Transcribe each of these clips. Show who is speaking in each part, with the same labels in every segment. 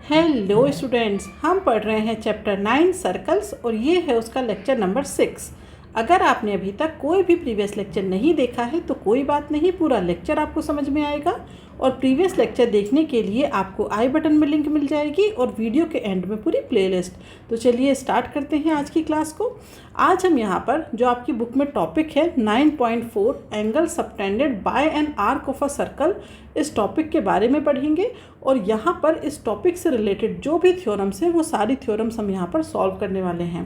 Speaker 1: Hello students, हम पढ़ रहे हैं चैप्टर 9 सर्कल्स और ये है उसका लेक्चर नंबर 6। अगर आपने अभी तक कोई भी प्रीवियस लेक्चर नहीं देखा है तो कोई बात नहीं, पूरा लेक्चर आपको समझ में आएगा। और प्रीवियस लेक्चर देखने के लिए आपको आई बटन में लिंक मिल जाएगी और वीडियो के एंड में पूरी प्लेलिस्ट। तो चलिए स्टार्ट करते हैं आज की क्लास को। आज हम यहाँ पर जो आपकी बुक में टॉपिक है 9.4 angle subtended bye an arc of a circle, इस टॉपिक के बारे में पढ़ेंगे। और यहाँ पर इस टॉपिक से रिलेटेड जो भी थ्योरम्स हैं वो सारी थ्योरम्स हम यहाँ पर सॉल्व करने वाले हैं।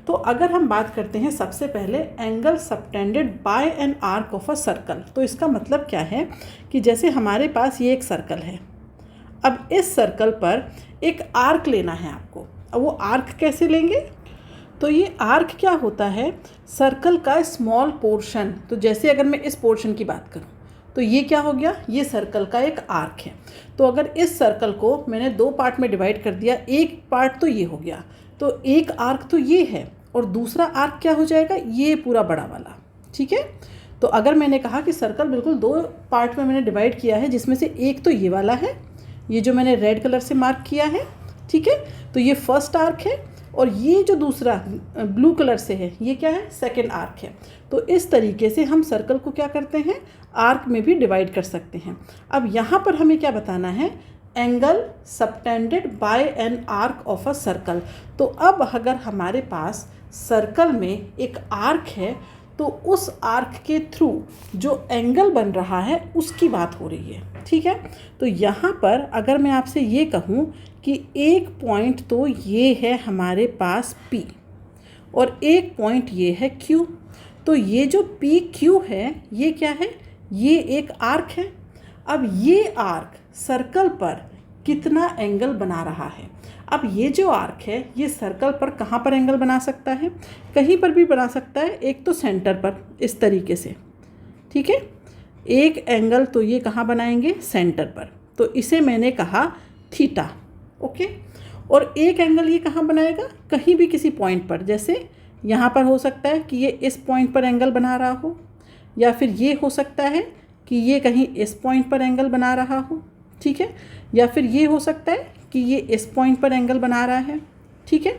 Speaker 1: तो अगर हम बात करते हैं सबसे पहले angle subtended bye an arc of a circle, तो इसका मतलब क्या है कि जैसे हमारे पास ये एक सर्कल है, अब इस सर्कल पर एक आर्क लेना है आपको। अब वो आर्क कैसे लेंगे? तो ये आर्क क्या होता है? सर्कल का स्मॉल पोर्शन। तो जैसे अगर मैं इस पोर्शन की बात करूँ तो ये क्या हो गया? ये सर्कल का एक आर्क है। तो अगर इस सर्कल को मैंने दो पार्ट में डिवाइड कर दिया, एक पार्ट तो ये हो गया, तो एक आर्क तो ये है और दूसरा आर्क क्या हो जाएगा? ये पूरा बड़ा वाला। ठीक है। तो अगर मैंने कहा कि सर्कल बिल्कुल दो पार्ट में मैंने डिवाइड किया है, जिसमें से एक तो ये वाला है, ये जो मैंने रेड कलर से मार्क किया है, ठीक है, तो ये फर्स्ट आर्क है, और ये जो दूसरा ब्लू कलर से है ये क्या है? सेकेंड आर्क है। तो इस तरीके से हम सर्कल को क्या करते हैं? आर्क में भी डिवाइड कर सकते हैं। अब यहाँ पर हमें क्या बताना है? Angle subtended bye an arc of a circle. तो अब अगर हमारे पास सर्कल में एक आर्क है तो उस आर्क के थ्रू जो एंगल बन रहा है उसकी बात हो रही है। ठीक है। तो यहाँ पर अगर मैं आपसे ये कहूँ कि एक पॉइंट तो ये है हमारे पास P और एक पॉइंट ये है Q, तो ये जो PQ है ये क्या है? ये एक आर्क है। अब ये आर्क सर्कल पर कितना एंगल बना रहा है? अब ये जो आर्क है ये सर्कल पर कहाँ पर एंगल बना सकता है? कहीं पर भी बना सकता है। एक तो सेंटर पर इस तरीके से, ठीक है, एक एंगल तो ये कहाँ बनाएंगे? सेंटर पर। तो इसे मैंने कहा थीटा। ओके। और एक एंगल ये कहाँ बनाएगा? कहीं भी किसी पॉइंट पर, जैसे यहाँ पर हो सकता है कि ये इस पॉइंट पर एंगल बना रहा हो, या फिर ये हो सकता है कि ये कहीं इस पॉइंट पर एंगल बना रहा हो, ठीक है, या फिर ये हो सकता है कि ये इस पॉइंट पर एंगल बना रहा है। ठीक है।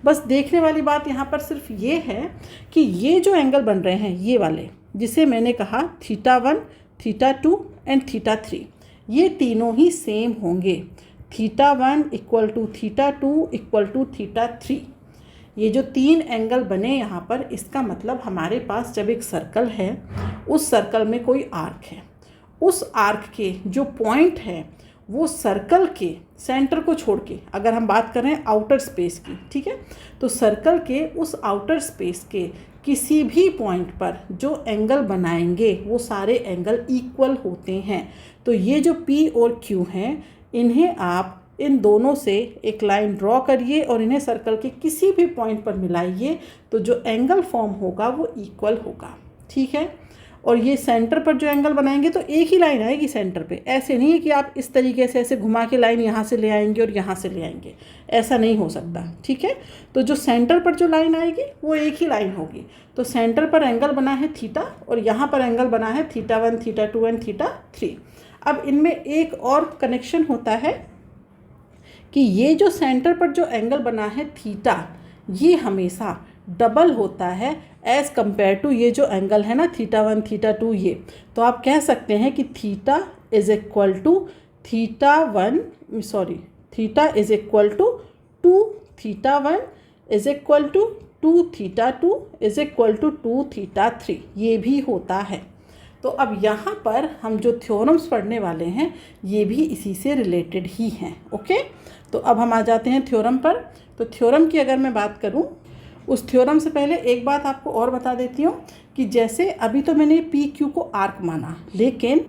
Speaker 1: बस देखने वाली बात यहाँ पर सिर्फ ये है कि ये जो एंगल बन रहे हैं ये वाले, जिसे मैंने कहा θ1, θ2 एंड θ3, ये तीनों ही सेम होंगे। θ1 इक्वल टू θ2 इक्वल टू θ3। ये जो तीन एंगल बने यहाँ पर, इसका मतलब हमारे पास जब एक सर्कल है, उस सर्कल में कोई आर्क है, उस आर्क के जो पॉइंट है वो सर्कल के सेंटर को छोड़ के, अगर हम बात कर रहे हैं आउटर स्पेस की, ठीक है, तो सर्कल के उस आउटर स्पेस के किसी भी पॉइंट पर जो एंगल बनाएंगे वो सारे एंगल इक्वल होते हैं। तो ये जो P और Q हैं, इन्हें आप इन दोनों से एक लाइन ड्रॉ करिए और इन्हें सर्कल के किसी भी पॉइंट पर मिलाइए, तो जो एंगल फॉर्म होगा वो इक्वल होगा। ठीक है। और ये सेंटर पर जो एंगल बनाएंगे तो एक ही लाइन आएगी सेंटर पे। ऐसे नहीं है कि आप इस तरीके से ऐसे घुमा के लाइन यहाँ से ले आएंगे और यहाँ से ले आएंगे, ऐसा नहीं हो सकता। ठीक है। तो जो सेंटर पर जो लाइन आएगी वो एक ही लाइन होगी। तो सेंटर पर एंगल बना है थीटा और यहाँ पर एंगल बना है θ1, θ2 एंड θ3। अब इनमें एक और कनेक्शन होता है कि ये जो सेंटर पर जो एंगल बना है थीटा, ये हमेशा डबल होता है एज़ कम्पेयर टू ये जो एंगल है ना θ1, θ2 ये। तो आप कह सकते हैं कि theta is equal to θ1, sorry, theta is equal to 2θ1 is equal to 2θ2 is equal to 2θ3, ये भी होता है। तो अब यहाँ पर हम जो थ्योरम्स पढ़ने वाले हैं ये भी इसी से रिलेटेड ही हैं। ओके। तो अब हम आ जाते हैं थ्योरम पर। तो थ्योरम की अगर मैं बात करूँ, उस थ्योरम से पहले एक बात आपको और बता देती हूँ कि जैसे अभी तो मैंने PQ को आर्क माना, लेकिन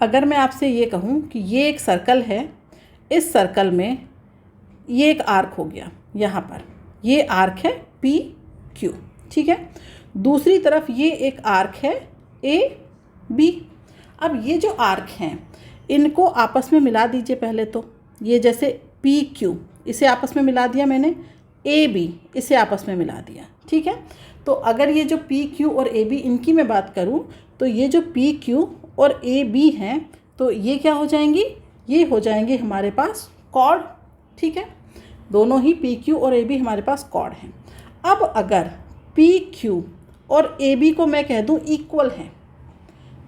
Speaker 1: अगर मैं आपसे ये कहूँ कि ये एक सर्कल है, इस सर्कल में ये एक आर्क हो गया, यहाँ पर ये आर्क है PQ, ठीक है, दूसरी तरफ ये एक आर्क है AB। अब ये जो आर्क हैं इनको आपस में मिला दीजिए पहले। तो ये जैसे PQ, इसे आपस में मिला दिया मैंने, AB इसे आपस में मिला दिया। ठीक है। तो अगर ये जो PQ और AB इनकी मैं बात करूं, तो ये जो PQ और AB हैं तो ये क्या हो जाएंगी? ये हो जाएंगे हमारे पास कॉर्ड। ठीक है, दोनों ही पी क्यू और ए बी हमारे पास कॉर्ड हैं। अब अगर पी क्यू और ए बी को मैं कह दूं इक्वल हैं,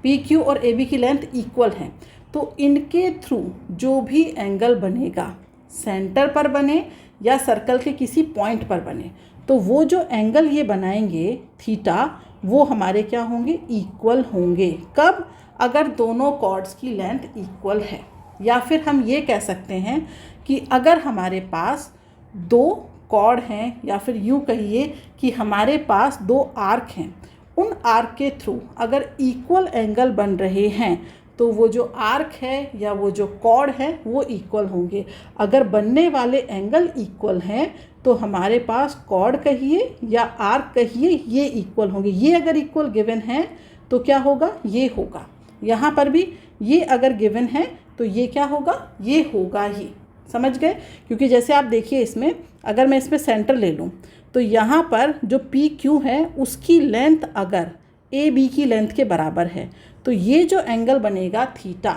Speaker 1: पी क्यू और ए बी की लेंथ इक्वल है, तो इनके थ्रू जो भी एंगल बनेगा, सेंटर पर बने या सर्कल के किसी पॉइंट पर बने, तो वो जो एंगल ये बनाएंगे थीटा, वो हमारे क्या होंगे, इक्वल होंगे। कब? अगर दोनों कॉर्ड्स की लेंथ इक्वल है। या फिर हम ये कह सकते हैं कि अगर हमारे पास दो कॉर्ड हैं, या फिर यूँ कहिए कि हमारे पास दो आर्क हैं, उन आर्क के थ्रू अगर इक्वल एंगल बन रहे हैं तो वो जो आर्क है या वो जो कॉर्ड है वो इक्वल होंगे। अगर बनने वाले एंगल इक्वल हैं तो हमारे पास कॉर्ड कहिए या आर्क कहिए, ये इक्वल होंगे। ये अगर इक्वल गिवन है तो क्या होगा, ये होगा। यहाँ पर भी ये अगर गिवन है तो ये क्या होगा, ये होगा ही। समझ गए? क्योंकि जैसे आप देखिए इसमें, अगर मैं इसमें सेंटर ले लूँ तो यहाँ पर जो पी क्यू है उसकी लेंथ अगर ए बी की लेंथ के बराबर है, तो ये जो एंगल बनेगा थीटा,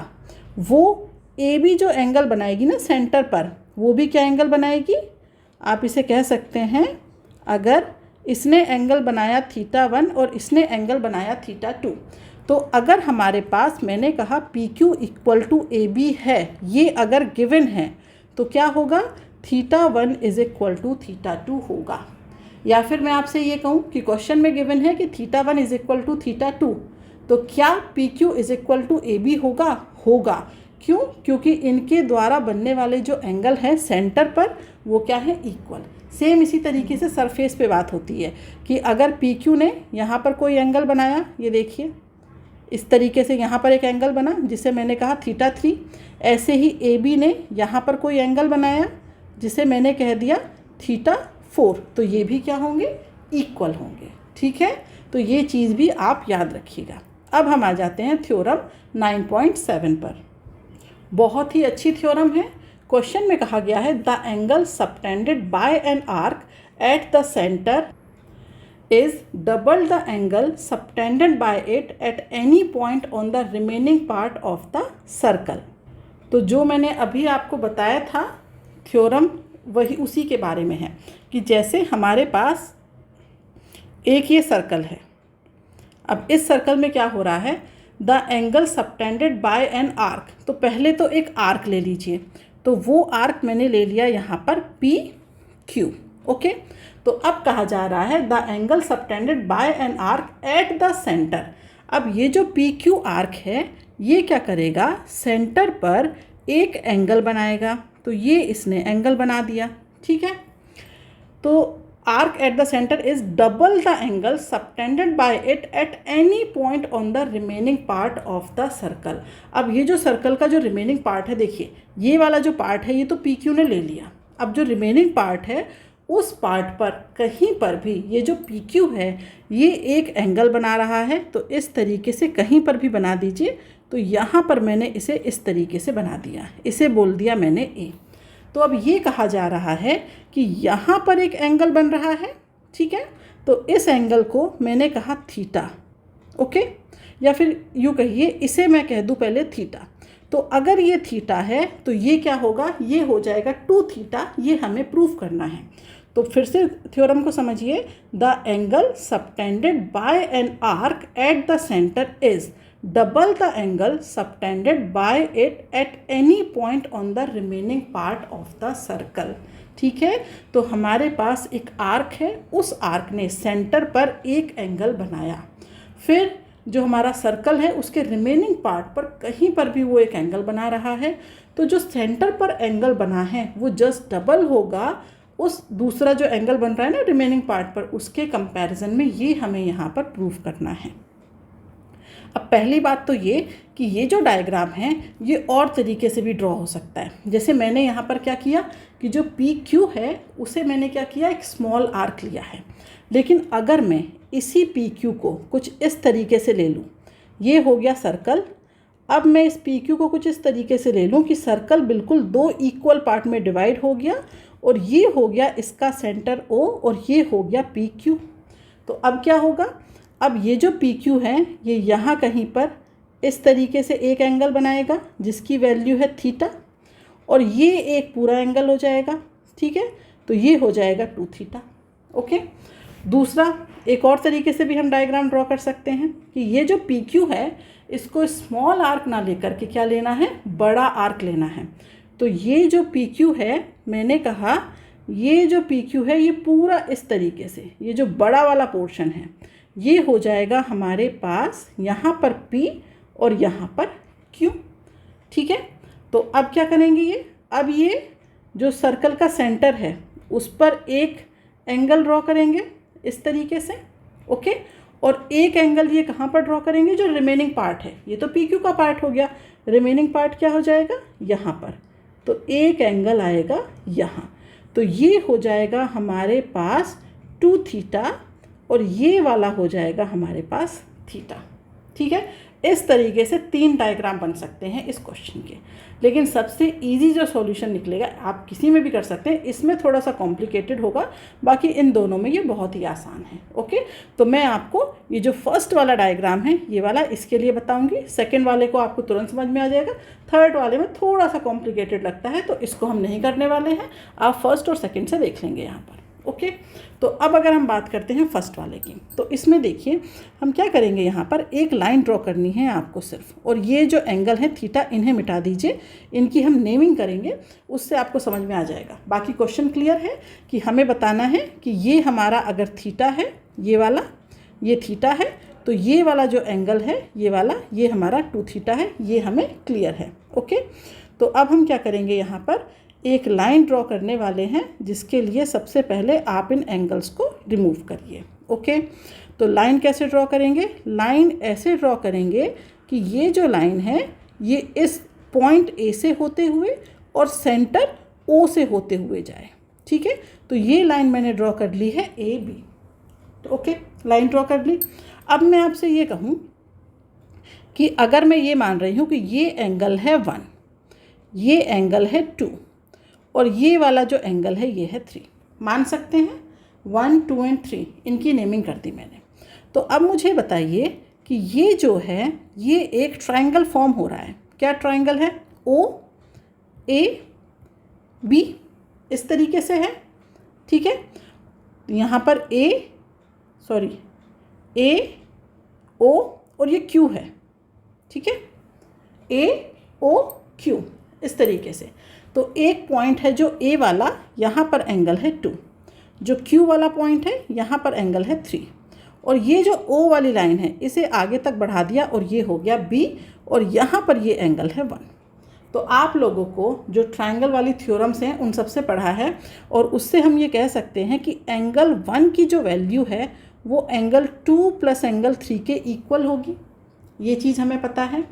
Speaker 1: वो ए बी जो एंगल बनाएगी ना सेंटर पर, वो भी क्या एंगल बनाएगी, आप इसे कह सकते हैं, अगर इसने एंगल बनाया थीटा 1 और इसने एंगल बनाया थीटा 2, तो अगर हमारे पास, मैंने कहा P Q equal to A B है, ये अगर गिवन है तो क्या होगा, theta 1 is equal to theta 2 होगा। या फिर मैं आपसे ये कहूँ कि क्वेश्चन में गिवन है कि theta 1 is equal to theta 2, तो क्या P Q is equal to A B होगा? होगा। क्यों? क्योंकि इनके द्वारा बनने वाले जो एंगल हैं सेंटर पर, वो क्या है, इक्वल। सेम इसी तरीके से सरफेस पे बात होती है कि अगर पी क्यू ने यहाँ पर कोई एंगल बनाया, ये देखिए इस तरीके से यहाँ पर एक एंगल बना जिसे मैंने कहा थीटा 3, ऐसे ही ए बी ने यहाँ पर कोई एंगल बनाया जिसे मैंने कह दिया थीटा 4, तो ये भी क्या होंगे, इक्वल होंगे। ठीक है, तो ये चीज़ भी आप याद रखिएगा। अब हम आ जाते हैं थ्योरम 9.7 पर। बहुत ही अच्छी थ्योरम है। क्वेश्चन में कहा गया है the angle subtended bye an arc at the centre is double the angle subtended by it at any point on the remaining part of the circle। तो जो मैंने अभी आपको बताया था थ्योरम, वही उसी के बारे में है कि जैसे हमारे पास एक ये सर्कल है, अब इस सर्कल में क्या हो रहा है, the angle subtended bye an arc, तो पहले तो एक आर्क ले लीजिए, तो वो आर्क मैंने ले लिया यहाँ पर पी क्यू। ओके, तो अब कहा जा रहा है the angle subtended bye an arc at the centre. अब ये जो पी क्यू आर्क है ये क्या करेगा, सेंटर पर एक एंगल बनाएगा, तो ये इसने एंगल बना दिया। ठीक है, तो arc at the centre is double the angle subtended bye it at any point on the remaining part of the circle. अब ये जो सर्कल का जो रिमेनिंग पार्ट है, देखिए ये वाला जो पार्ट है ये तो पी क्यू ने ले लिया। अब जो रिमेनिंग पार्ट है उस पार्ट पर कहीं पर भी ये जो पी क्यू है ये एक एंगल बना रहा है, तो इस तरीके से कहीं पर भी बना दीजिए। तो यहाँ पर मैंने इसे इस तरीके से बना दिया, इसे बोल दिया मैंने ए। तो अब ये कहा जा रहा है कि यहाँ पर एक एंगल बन रहा है। ठीक है, तो इस एंगल को मैंने कहा थीटा। ओके, या फिर यूँ कहिए, इसे मैं कह दूँ पहले थीटा। तो अगर ये थीटा है तो ये क्या होगा, ये हो जाएगा 2 थीटा। ये हमें प्रूफ करना है। तो फिर से थ्योरम को समझिए, the angle subtended bye an arc at the centre is double the angle subtended bye it at any point on the remaining part of the circle. ठीक है, तो हमारे पास एक आर्क है, उस आर्क ने सेंटर पर एक एंगल बनाया, फिर जो हमारा सर्कल है उसके रिमेनिंग पार्ट पर कहीं पर भी वो एक एंगल बना रहा है, तो जो सेंटर पर एंगल बना है वो जस्ट डबल होगा उस दूसरा जो एंगल बन रहा है ना रिमेनिंग पार्ट पर, उसके कंपैरिजन में। ये हमें यहाँ पर प्रूफ करना है। अब पहली बात तो ये कि ये जो डायग्राम है ये और तरीके से भी ड्रॉ हो सकता है। जैसे मैंने यहाँ पर क्या किया कि जो पी क्यू है उसे मैंने क्या किया, एक स्मॉल आर्क लिया है। लेकिन अगर मैं इसी पी क्यू को कुछ इस तरीके से ले लूँ, ये हो गया सर्कल। अब मैं इस पी क्यू को कुछ इस तरीके से ले लूँ कि सर्कल बिल्कुल 2 इक्वल पार्ट में डिवाइड हो गया, और ये हो गया इसका सेंटर ओ, और ये हो गया पी क्यू। तो अब क्या होगा, अब ये जो पी क्यू है ये यहाँ कहीं पर इस तरीके से एक एंगल बनाएगा जिसकी वैल्यू है थीटा, और ये एक पूरा एंगल हो जाएगा, ठीक है। तो ये हो जाएगा 2 थीटा। ओके, दूसरा एक और तरीके से भी हम डायग्राम ड्रॉ कर सकते हैं कि ये जो पी क्यू है इसको स्मॉल आर्क ना लेकर के क्या लेना है, बड़ा आर्क लेना है। तो ये जो पी क्यू है, मैंने कहा ये जो पी क्यू है ये पूरा इस तरीके से, ये जो बड़ा वाला पोर्शन है ये हो जाएगा हमारे पास यहाँ पर P और यहाँ पर Q, ठीक है। तो अब क्या करेंगे ये, अब ये जो सर्कल का सेंटर है उस पर एक एंगल ड्रॉ करेंगे इस तरीके से, ओके। और एक एंगल ये कहाँ पर ड्रॉ करेंगे, जो रिमेनिंग पार्ट है, ये तो PQ का पार्ट हो गया, रिमेनिंग पार्ट क्या हो जाएगा यहाँ पर, तो एक एंगल आएगा यहाँ। तो ये हो जाएगा हमारे पास 2 थीटा और ये वाला हो जाएगा हमारे पास थीटा, ठीक है। इस तरीके से 3 डायग्राम बन सकते हैं इस क्वेश्चन के। लेकिन सबसे इजी जो सॉल्यूशन निकलेगा, आप किसी में भी कर सकते हैं, इसमें थोड़ा सा कॉम्प्लिकेटेड होगा, बाकी इन दोनों में ये बहुत ही आसान है। ओके, तो मैं आपको ये जो फर्स्ट वाला डायग्राम है ये वाला इसके लिए बताऊंगी, सेकंड वाले को आपको तुरंत समझ में आ जाएगा, थर्ड वाले में थोड़ा सा कॉम्प्लिकेटेड लगता है तो इसको हम नहीं करने वाले हैं, आप फर्स्ट और सेकेंड से देख लेंगे यहाँ पर। ओके, तो अब अगर हम बात करते हैं फर्स्ट वाले की, तो इसमें देखिए हम क्या करेंगे, यहाँ पर एक लाइन ड्रॉ करनी है आपको सिर्फ, और ये जो एंगल है थीटा इन्हें मिटा दीजिए, इनकी हम नेमिंग करेंगे, उससे आपको समझ में आ जाएगा। बाकी क्वेश्चन क्लियर है कि हमें बताना है कि ये हमारा अगर थीटा है, ये वाला ये थीटा है, तो ये वाला जो एंगल है ये वाला, ये हमारा 2 थीटा है, ये हमें क्लियर है। ओके, तो अब हम क्या करेंगे, यहाँ पर एक लाइन ड्रॉ करने वाले हैं, जिसके लिए सबसे पहले आप इन एंगल्स को रिमूव करिए। ओके, तो लाइन कैसे ड्रॉ करेंगे, लाइन ऐसे ड्रॉ करेंगे कि ये जो लाइन है ये इस पॉइंट ए से होते हुए और सेंटर ओ से होते हुए जाए, ठीक है। तो ये लाइन मैंने ड्रॉ कर ली है ए बी, तो ओके, लाइन ड्रॉ कर ली। अब मैं आपसे ये कहूँ कि अगर मैं ये मान रही हूँ कि ये एंगल है 1, ये एंगल है 2 और ये वाला जो एंगल है ये है 3, मान सकते हैं 1, 2 एंड 3, इनकी नेमिंग कर दी मैंने। तो अब मुझे बताइए कि ये जो है ये एक ट्रायंगल फॉर्म हो रहा है, क्या ट्रायंगल है, ओ ए बी, इस तरीके से है, ठीक है। यहाँ पर ए ओ और ये क्यू है, ठीक है, ए ओ क्यू, इस तरीके से। तो एक पॉइंट है जो ए वाला, यहाँ पर एंगल है 2, जो क्यू वाला पॉइंट है यहाँ पर एंगल है 3, और ये जो ओ वाली लाइन है इसे आगे तक बढ़ा दिया और ये हो गया बी, और यहाँ पर ये एंगल है 1। तो आप लोगों को जो ट्रायंगल वाली थ्योरम्स हैं उन सबसे पढ़ा है, और उससे हम ये कह सकते हैं कि एंगल 1 की जो वैल्यू है वो एंगल 2 प्लस एंगल 3 के इक्वल होगी, ये चीज़ हमें पता है,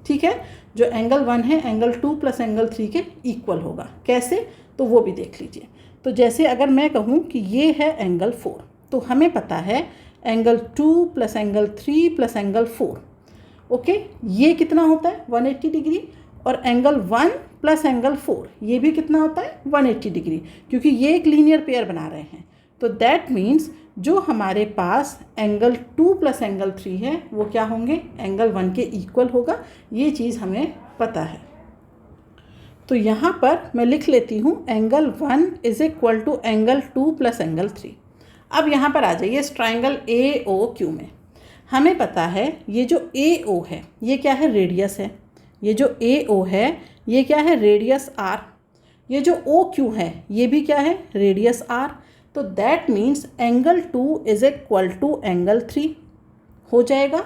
Speaker 1: ठीक है। जो एंगल 1 है एंगल 2 प्लस एंगल 3 के इक्वल होगा, कैसे, तो वो भी देख लीजिए। तो जैसे अगर मैं कहूँ कि ये है एंगल 4, तो हमें पता है angle 2 plus angle 3 plus angle 4, okay, ये कितना होता है 180 डिग्री, और एंगल 1 प्लस एंगल 4 ये भी कितना होता है 180 डिग्री, क्योंकि ये एक लीनियर पेयर बना रहे हैं। तो दैट मीन्स जो हमारे पास एंगल 2 प्लस एंगल 3 है वो क्या होंगे, एंगल 1 के इक्वल होगा, ये चीज़ हमें पता है। तो यहाँ पर मैं लिख लेती हूँ angle 1 is equal to angle 2 plus angle 3। अब यहाँ पर आ जाइए इस ट्राइंगल ए ओ क्यू में, हमें पता है ये जो ए ओ है ये क्या है, रेडियस है, ये जो ए ओ है ये क्या है, रेडियस आर, ये जो ओ क्यू है ये भी क्या है, रेडियस आर। तो that means angle 2 is equal to angle 3 हो जाएगा।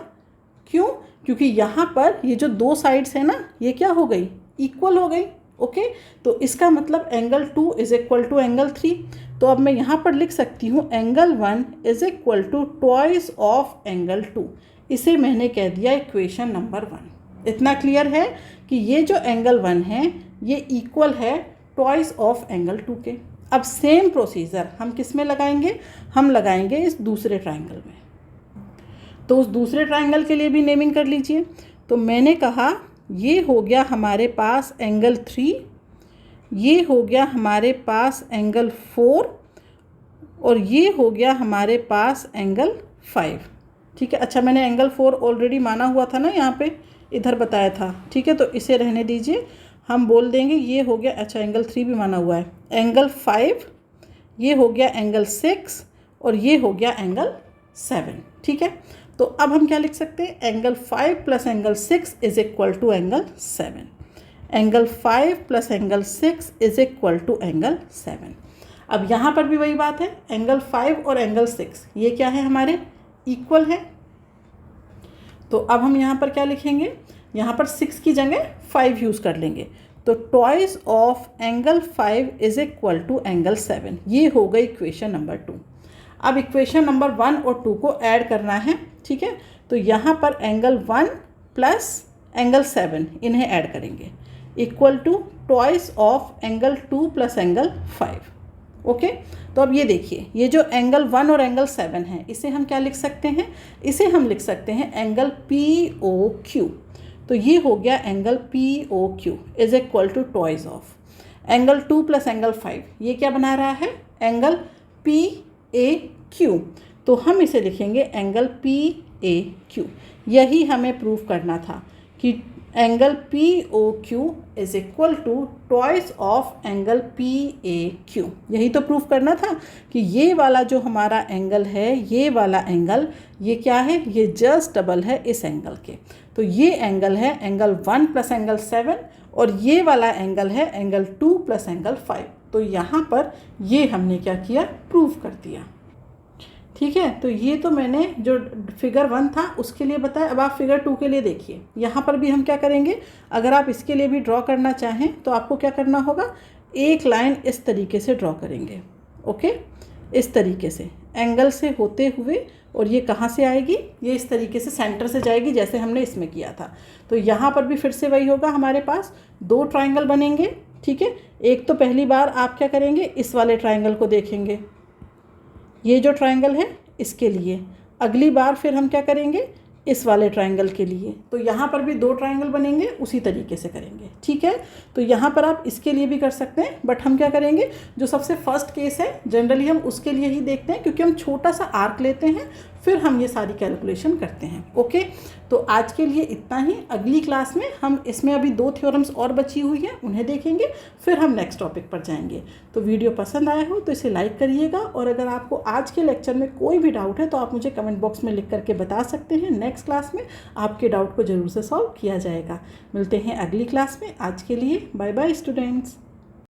Speaker 1: क्यों, क्योंकि यहाँ पर ये जो 2 साइड्स है ना ये क्या हो गई, इक्वल हो गई, ओके। तो इसका मतलब angle 2 is equal to angle 3। तो अब मैं यहाँ पर लिख सकती हूँ angle 1 is equal to twice of angle 2, इसे मैंने कह दिया इक्वेशन नंबर 1। इतना क्लियर है कि ये जो एंगल 1 है ये इक्वल है ट्वाइस ऑफ एंगल 2 के। अब सेम प्रोसीजर हम किस में लगाएंगे, हम लगाएंगे इस दूसरे ट्रायंगल में। तो उस दूसरे ट्रायंगल के लिए भी नेमिंग कर लीजिए। तो मैंने कहा ये हो गया हमारे पास एंगल 3, ये हो गया हमारे पास एंगल 4, और ये हो गया हमारे पास एंगल 5, ठीक है। अच्छा, मैंने एंगल 4 ऑलरेडी माना हुआ था ना, यहाँ पे इधर बताया था, ठीक है। तो इसे रहने दीजिए, हम बोल देंगे ये हो गया, अच्छा एंगल 3 भी माना हुआ है, एंगल 5, ये हो गया एंगल 6 और ये हो गया एंगल 7। ठीक है, तो अब हम क्या लिख सकते हैं, angle 5 plus angle 6 is equal to angle 7। Angle 5 plus angle 6 is equal to angle 7। अब यहाँ पर भी वही बात है, एंगल 5 और एंगल 6 ये क्या है, हमारे इक्वल है। तो अब हम यहाँ पर क्या लिखेंगे, यहाँ पर 6 की जगह 5 यूज़ कर लेंगे। तो twice of angle 5 is equal to angle 7। ये हो गई इक्वेशन नंबर 2। अब इक्वेशन नंबर 1 और 2 को ऐड करना है। ठीक है, तो यहाँ पर एंगल 1 प्लस एंगल 7 इन्हें ऐड करेंगे, equal to twice of angle 2 plus angle 5। Okay, तो अब ये देखिए, ये जो एंगल 1 और एंगल 7 है इसे हम क्या लिख सकते हैं, इसे हम लिख सकते हैं एंगल POQ। तो ये हो गया angle POQ is equal to twice of angle 2 plus angle 5, ये क्या बना रहा है, एंगल PAQ। तो हम इसे लिखेंगे एंगल PAQ। यही हमें प्रूव करना था कि angle POQ is equal to twice of angle PAQ। यही तो प्रूफ करना था कि ये वाला जो हमारा एंगल है, ये वाला एंगल, ये क्या है, ये जस्ट डबल है इस एंगल के। तो ये एंगल है एंगल 1 प्लस एंगल 7 और ये वाला एंगल है एंगल 2 प्लस एंगल 5। तो यहाँ पर ये हमने क्या किया, प्रूव कर दिया। ठीक है, तो ये तो मैंने जो फिगर 1 था उसके लिए बताया। अब आप फिगर 2 के लिए देखिए, यहाँ पर भी हम क्या करेंगे, अगर आप इसके लिए भी ड्रॉ करना चाहें तो आपको क्या करना होगा, एक लाइन इस तरीके से ड्रॉ करेंगे। ओके, इस तरीके से एंगल से होते हुए, और ये कहाँ से आएगी, ये इस तरीके से सेंटर से जाएगी जैसे हमने इसमें किया था। तो यहाँ पर भी फिर से वही होगा, हमारे पास 2 ट्राइंगल बनेंगे। ठीक है, एक तो पहली बार आप क्या करेंगे, इस वाले ट्राइंगल को देखेंगे, ये जो ट्राइंगल है इसके लिए। अगली बार फिर हम क्या करेंगे, इस वाले ट्राइंगल के लिए। तो यहाँ पर भी 2 ट्राइंगल बनेंगे, उसी तरीके से करेंगे। ठीक है, तो यहाँ पर आप इसके लिए भी कर सकते हैं, बट हम क्या करेंगे, जो सबसे फर्स्ट केस है जनरली हम उसके लिए ही देखते हैं, क्योंकि हम छोटा सा आर्क लेते हैं, फिर हम ये सारी कैलकुलेशन करते हैं। ओके, तो आज के लिए इतना ही। अगली क्लास में हम इसमें अभी 2 थ्योरम्स और बची हुई हैं, उन्हें देखेंगे, फिर हम नेक्स्ट टॉपिक पर जाएंगे। तो वीडियो पसंद आया हो तो इसे लाइक करिएगा, और अगर आपको आज के लेक्चर में कोई भी डाउट है तो आप मुझे कमेंट बॉक्स में लिख करके बता सकते हैं। नेक्स्ट क्लास में आपके डाउट को ज़रूर से सॉल्व किया जाएगा। मिलते हैं अगली क्लास में। आज के लिए बाय बाय स्टूडेंट्स।